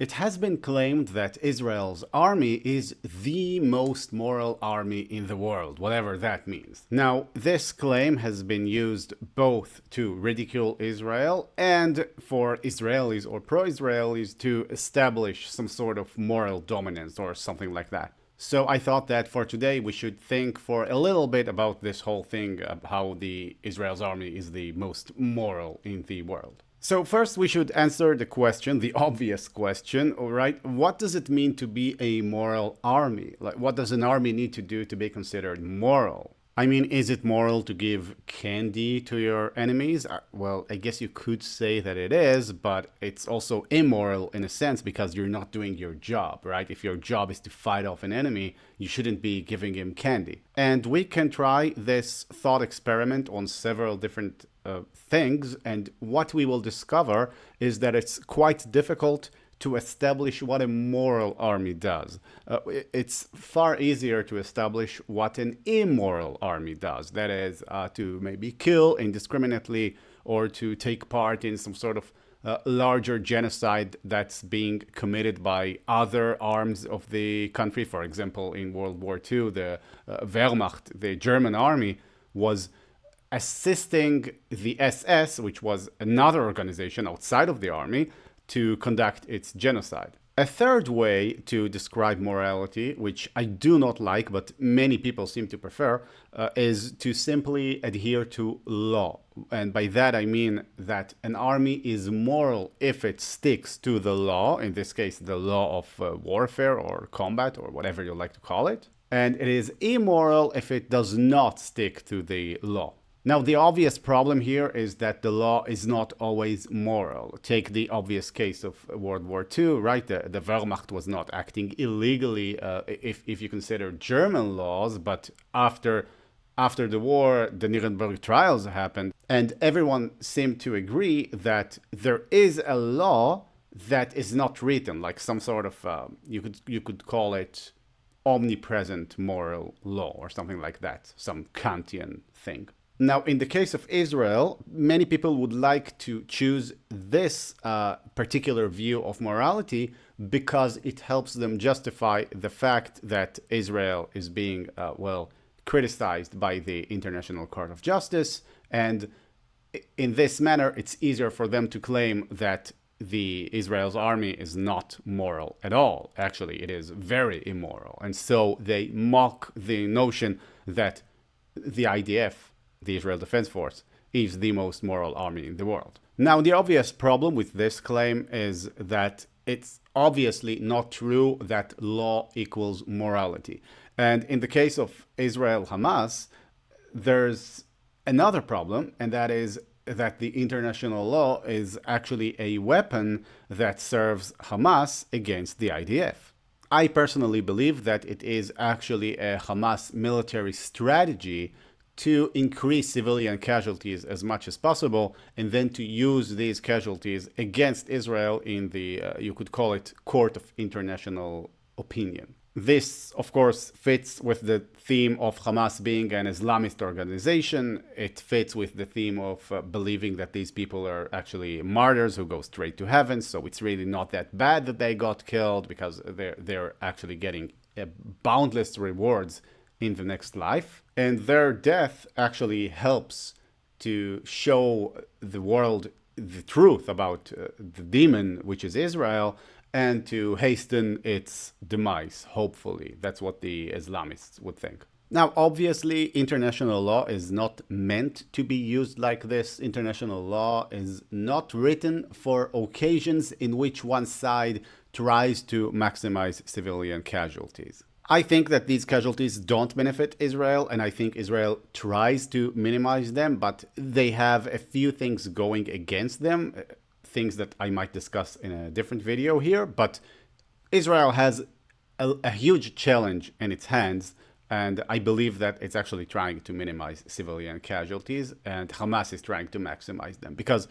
It has been claimed that Israel's army is the most moral army in the world, whatever that means. Now, this claim has been used both to ridicule Israel and for Israelis or pro-Israelis to establish some sort of moral dominance or something like that. So I thought that for today we should think for a little bit about this whole thing, how the Israel's army is the most moral in the world. So first we should answer the question, the obvious question, all right? What does it mean to be a moral army? Like, what does an army need to do to be considered moral? I mean, is it moral to give candy to your enemies? Well, I guess you could say that it is, but it's also immoral in a sense because you're not doing your job, right? If your job is to fight off an enemy, you shouldn't be giving him candy. And we can try this thought experiment on several different things, and what we will discover is that it's quite difficult to establish what a moral army does. It's far easier to establish what an immoral army does. That is, to maybe kill indiscriminately or to take part in some sort of larger genocide that's being committed by other arms of the country. For example, in World War II, the Wehrmacht, the German army, was assisting the SS, which was another organization outside of the army, to conduct its genocide. A third way to describe morality, which I do not like, but many people seem to prefer, is to simply adhere to law. And by that I mean that an army is moral if it sticks to the law, in this case the law of warfare or combat or whatever you like to call it. And it is immoral if it does not stick to the law. Now, the obvious problem here is that the law is not always moral. Take the obvious case of World War II, right? The Wehrmacht was not acting illegally if you consider German laws, but after the war, the Nuremberg trials happened, and everyone seemed to agree that there is a law that is not written, like some sort of, you could call it omnipresent moral law or something like that, some Kantian thing. Now, in the case of Israel, many people would like to choose this particular view of morality because it helps them justify the fact that Israel is being, criticized by the International Court of Justice. And in this manner, it's easier for them to claim that the Israel's army is not moral at all. Actually, it is very immoral. And so they mock the notion that the IDF, the Israel Defense Force, is the most moral army in the world. Now, the obvious problem with this claim is that it's obviously not true that law equals morality. And in the case of Israel-Hamas, there's another problem, and that is that the international law is actually a weapon that serves Hamas against the IDF. I personally believe that it is actually a Hamas military strategy to increase civilian casualties as much as possible, and then to use these casualties against Israel in the, you could call it, court of international opinion. This, of course, fits with the theme of Hamas being an Islamist organization. It fits with the theme of believing that these people are actually martyrs who go straight to heaven, so it's really not that bad that they got killed because they're actually getting boundless rewards in the next life. And their death actually helps to show the world the truth about the demon, which is Israel, and to hasten its demise, hopefully. That's what the Islamists would think. Now, obviously, international law is not meant to be used like this. International law is not written for occasions in which one side tries to maximize civilian casualties. I think that these casualties don't benefit Israel, and I think Israel tries to minimize them, but they have a few things going against them, things that I might discuss in a different video here. But Israel has a huge challenge in its hands, and I believe that it's actually trying to minimize civilian casualties, and Hamas is trying to maximize them, because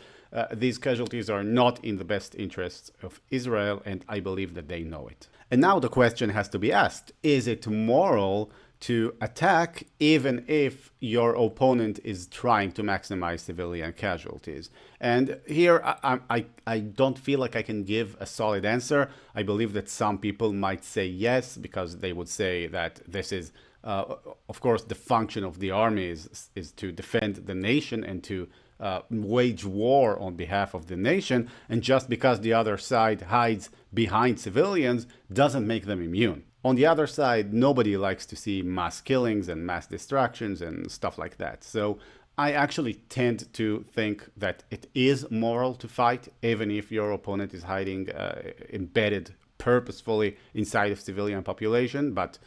these casualties are not in the best interests of Israel, and I believe that they know it. And now the question has to be asked, is it moral to attack even if your opponent is trying to maximize civilian casualties. And here I don't feel like I can give a solid answer. I believe that some people might say yes, because they would say that this is, of course, the function of the army is to defend the nation and to wage war on behalf of the nation. And just because the other side hides behind civilians doesn't make them immune. On the other side, nobody likes to see mass killings and mass distractions and stuff like that. So I actually tend to think that it is moral to fight, even if your opponent is hiding embedded purposefully inside of civilian population, but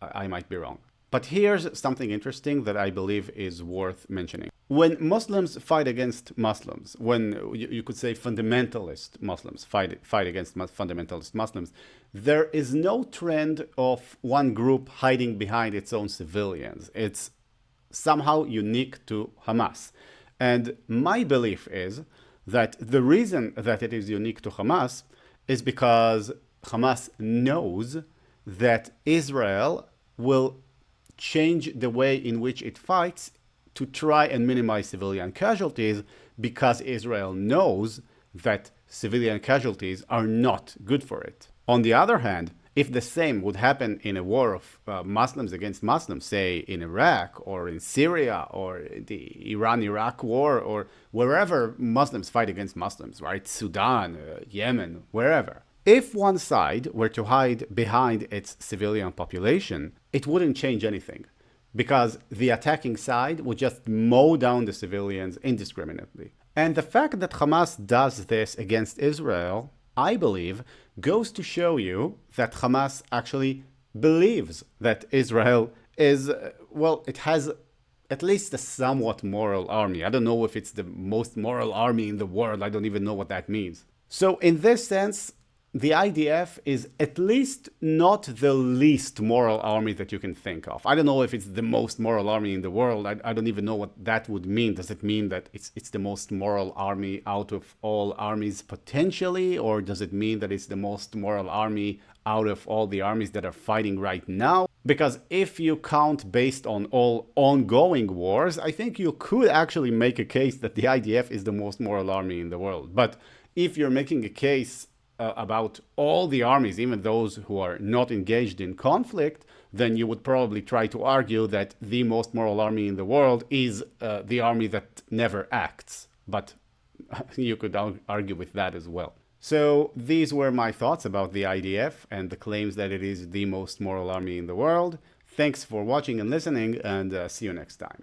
I might be wrong. But here's something interesting that I believe is worth mentioning. When Muslims fight against Muslims, when you could say fundamentalist Muslims fight against fundamentalist Muslims, there is no trend of one group hiding behind its own civilians. It's somehow unique to Hamas. And my belief is that the reason that it is unique to Hamas is because Hamas knows that Israel will change the way in which it fights to try and minimize civilian casualties, because Israel knows that civilian casualties are not good for it. On the other hand, if the same would happen in a war of Muslims against Muslims, say in Iraq or in Syria or the Iran-Iraq war or wherever Muslims fight against Muslims, right? Sudan, Yemen, wherever. If one side were to hide behind its civilian population, it wouldn't change anything, because the attacking side would just mow down the civilians indiscriminately. And the fact that Hamas does this against Israel, I believe, goes to show you that Hamas actually believes that Israel is, well, it has at least a somewhat moral army. I don't know if it's the most moral army in the world. I don't even know what that means. So in this sense, the IDF is at least not the least moral army that you can think of. I don't know if it's the most moral army in the world. I don't even know what that would mean. Does it mean that it's the most moral army out of all armies potentially? Or does it mean that it's the most moral army out of all the armies that are fighting right now? Because if you count based on all ongoing wars, I think you could actually make a case that the IDF is the most moral army in the world. But if you're making a case about all the armies, even those who are not engaged in conflict, then you would probably try to argue that the most moral army in the world is the army that never acts. But you could argue with that as well. So these were my thoughts about the IDF and the claims that it is the most moral army in the world. Thanks for watching and listening, and see you next time.